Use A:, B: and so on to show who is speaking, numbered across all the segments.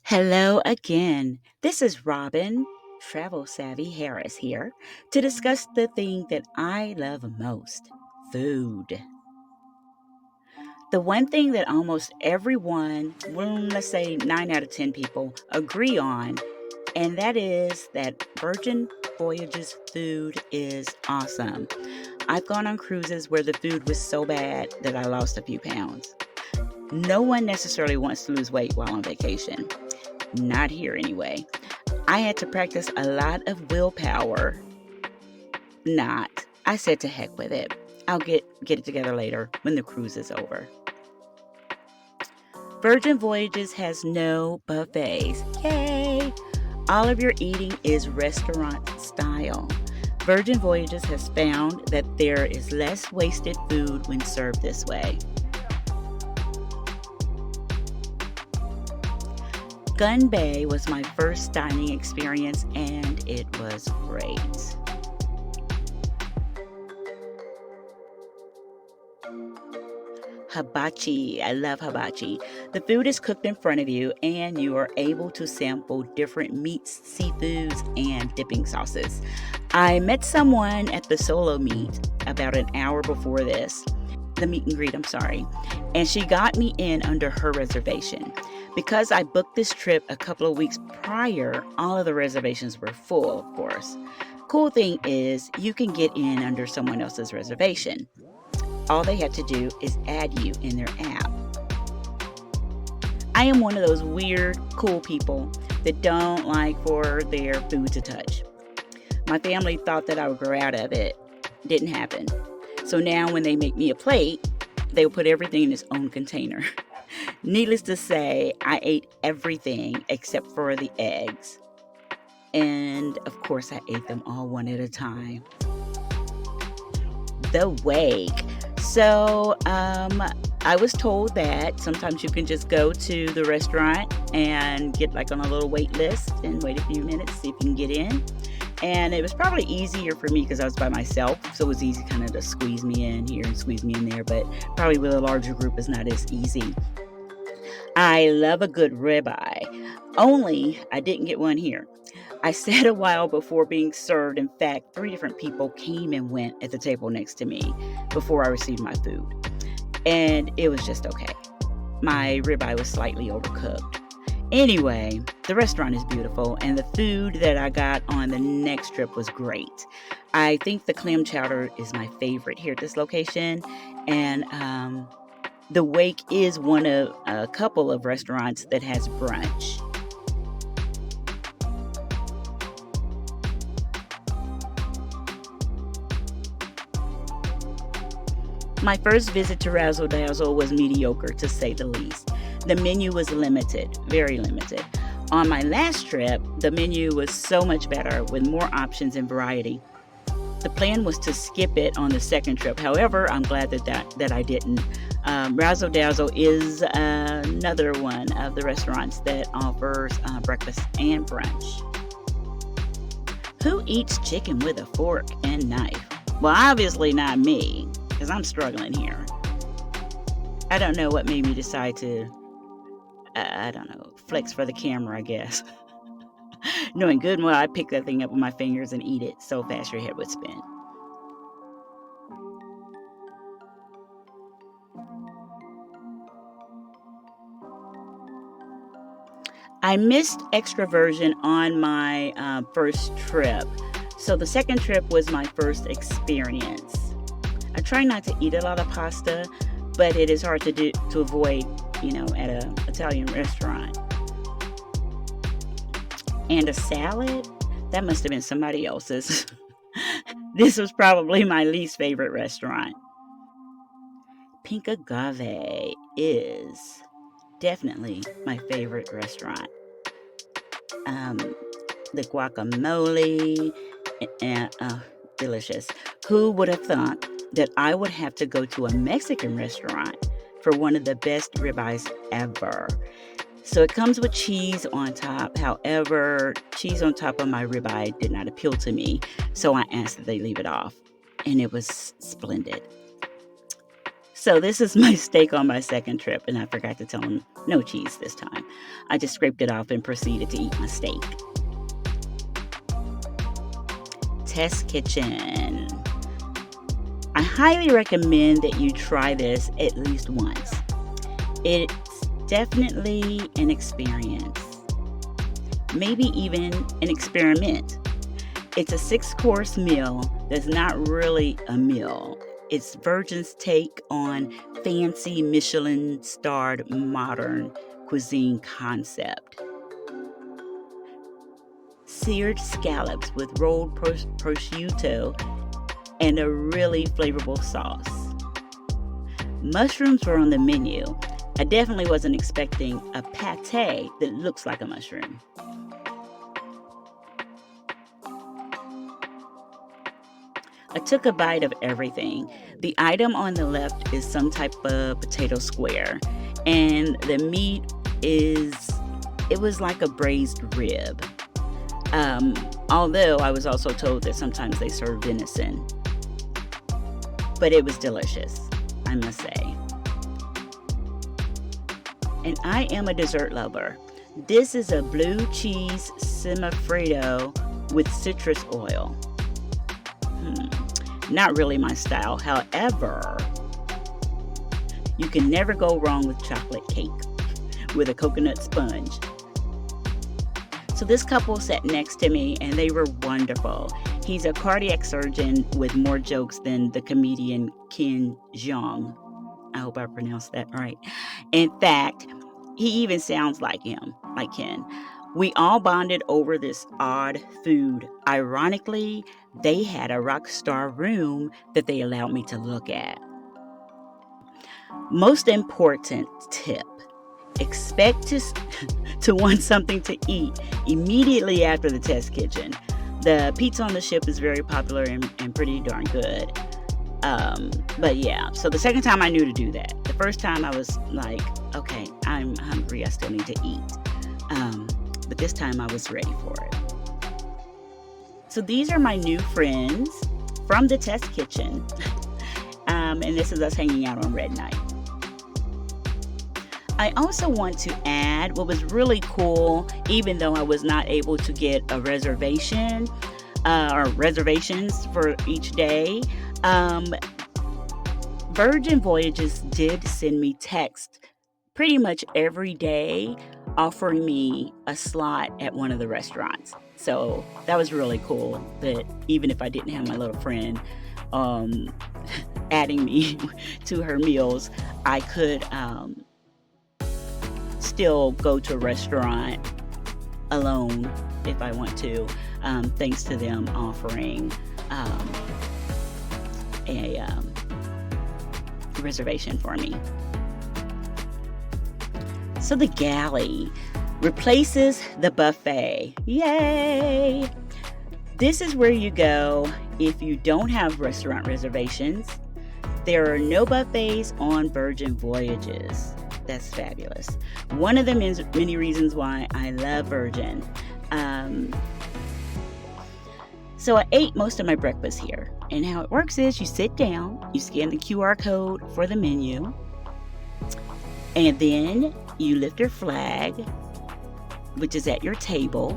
A: Hello again. This is Robin, Travel Savvy Harris here to discuss the thing that I love most food. The one thing that almost everyone, well, let's say 9 out of 10 people, agree on, and that is that Virgin Voyages food is awesome. I've gone on cruises where the food was so bad that I lost a few pounds. No one necessarily wants to lose weight while on vacation. Not here anyway. I had to practice a lot of willpower. Not. I said to heck with it. I'll get it together later when the cruise is over. Virgin Voyages has no buffets. Yay! All of your eating is restaurant style. Virgin Voyages has found that there is less wasted food when served this way. Gun Bay was my first dining experience and it was great. Hibachi. I love hibachi. The food is cooked in front of you and you are able to sample different meats, seafoods, and dipping sauces. I met someone at the solo meet about an hour before this. The meet and greet, I'm sorry. And she got me in under her reservation. Because I booked this trip a couple of weeks prior, all of the reservations were full, of course. Cool thing is, you can get in under someone else's reservation. All they have to do is add you in their app. I am one of those weird, cool people that don't like for their food to touch. My family thought that I would grow out of it. Didn't happen. So now when they make me a plate, they'll put everything in its own container. Needless to say, I ate everything except for the eggs. And of course, I ate them all one at a time. The wake. So, I was told that sometimes you can just go to the restaurant and get like on a little wait list and wait a few minutes, see if you can get in. And it was probably easier for me because I was by myself, so it was easy kind of to squeeze me in here and squeeze me in there, but probably with a larger group is not as easy. I love a good ribeye, only I didn't get one here. I sat a while before being served. In fact, 3 different people came and went at the table next to me before I received my food, and it was just okay. My ribeye was slightly overcooked. Anyway, the restaurant is beautiful, and the food that I got on the next trip was great. I think the clam chowder is my favorite here at this location, and the Wake is one of a couple of restaurants that has brunch. My first visit to Razzle Dazzle was mediocre, to say the least. The menu was limited, very limited. On my last trip, the menu was so much better with more options and variety. The plan was to skip it on the second trip. However, I'm glad that I didn't. Razzle Dazzle is another one of the restaurants that offers breakfast and brunch. Who eats chicken with a fork and knife? Well, obviously not me, because I'm struggling here. I don't know what made me decide to, I don't know, flex for the camera, I guess. Knowing good and well, I pick that thing up with my fingers and eat it so fast your head would spin. I missed extroversion on my first trip. So the second trip was my first experience. I try not to eat a lot of pasta, but it is hard to avoid, at an Italian restaurant. And a salad? That must have been somebody else's. This was probably my least favorite restaurant. Pink Agave is definitely my favorite restaurant. Um, the guacamole, and delicious. Who would have thought that I would have to go to a Mexican restaurant for one of the best ribeyes ever? So it comes with cheese on top. However, cheese on top of my ribeye did not appeal to me, so I asked that they leave it off, and it was splendid. So this is my steak on my second trip, and I forgot to tell him no cheese this time. I just scraped it off and proceeded to eat my steak. Test kitchen. I highly recommend that you try this at least once. It's definitely an experience, maybe even an experiment. It's a 6-course meal that's not really a meal. It's Virgin's take on fancy Michelin-starred modern cuisine concept. Seared scallops with rolled prosciutto and a really flavorful sauce. Mushrooms were on the menu. I definitely wasn't expecting a pate that looks like a mushroom. I took a bite of everything. The item on the left is some type of potato square, and the meat it was like a braised rib. Although I was also told that sometimes they serve venison. But it was delicious, I must say. And I am a dessert lover. This is a blue cheese semifreddo with citrus oil. Not really my style. However, you can never go wrong with chocolate cake with a coconut sponge. So this couple sat next to me and they were wonderful. He's a cardiac surgeon with more jokes than the comedian Ken Jeong. I hope I pronounced that right. In fact, he even sounds like him, like Ken. We all bonded over this odd food. Ironically, they had a rock star room that they allowed me to look at. Most important tip, expect to want something to eat immediately after the test kitchen. The pizza on the ship is very popular and pretty darn good. But yeah, so the second time I knew to do that. The first time I was like, okay, I'm hungry, I still need to eat. But this time I was ready for it. So these are my new friends from the test kitchen. And this is us hanging out on Red Night. I also want to add what was really cool, even though I was not able to get a reservation or reservations for each day. Virgin Voyages did send me text pretty much every day offering me a slot at one of the restaurants. So that was really cool that even if I didn't have my little friend adding me to her meals, I could still go to a restaurant alone if I want to, thanks to them offering a reservation for me. So the galley replaces the buffet. Yay! This is where you go if you don't have restaurant reservations. There are no buffets on Virgin Voyages. That's fabulous. One of the many reasons why I love Virgin. So I ate most of my breakfast here. And how it works is you sit down, you scan the QR code for the menu, and then you lift your flag, which is at your table,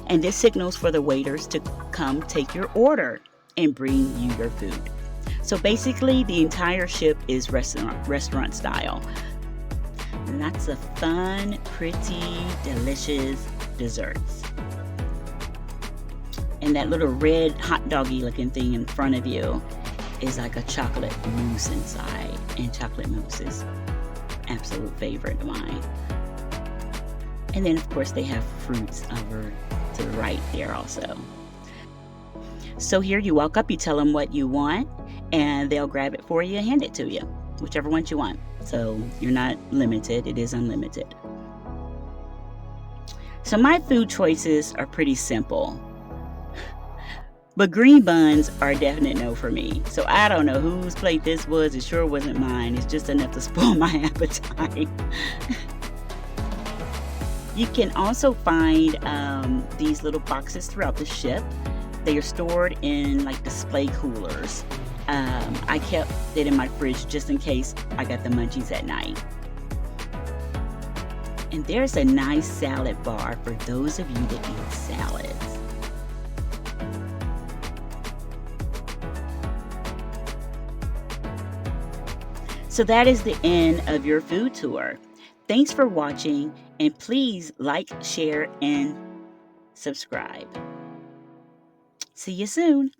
A: and this signals for the waiters to come take your order and bring you your food. So basically, the entire ship is restaurant style. Lots of fun, pretty, delicious desserts. And that little red hot doggy looking thing in front of you is like a chocolate mousse inside. And chocolate mousse is absolute favorite of mine. And then of course they have fruits over to the right there also. So here you walk up, you tell them what you want, and they'll grab it for you and hand it to you, whichever one you want. So you're not limited, it is unlimited. So my food choices are pretty simple. But green buns are a definite no for me. So I don't know whose plate this was. It sure wasn't mine. It's just enough to spoil my appetite. You can also find these little boxes throughout the ship. They are stored in like display coolers. I kept it in my fridge just in case I got the munchies at night. And there's a nice salad bar for those of you that eat salads. So that is the end of your food tour. Thanks for watching, and please like, share, and subscribe. See you soon.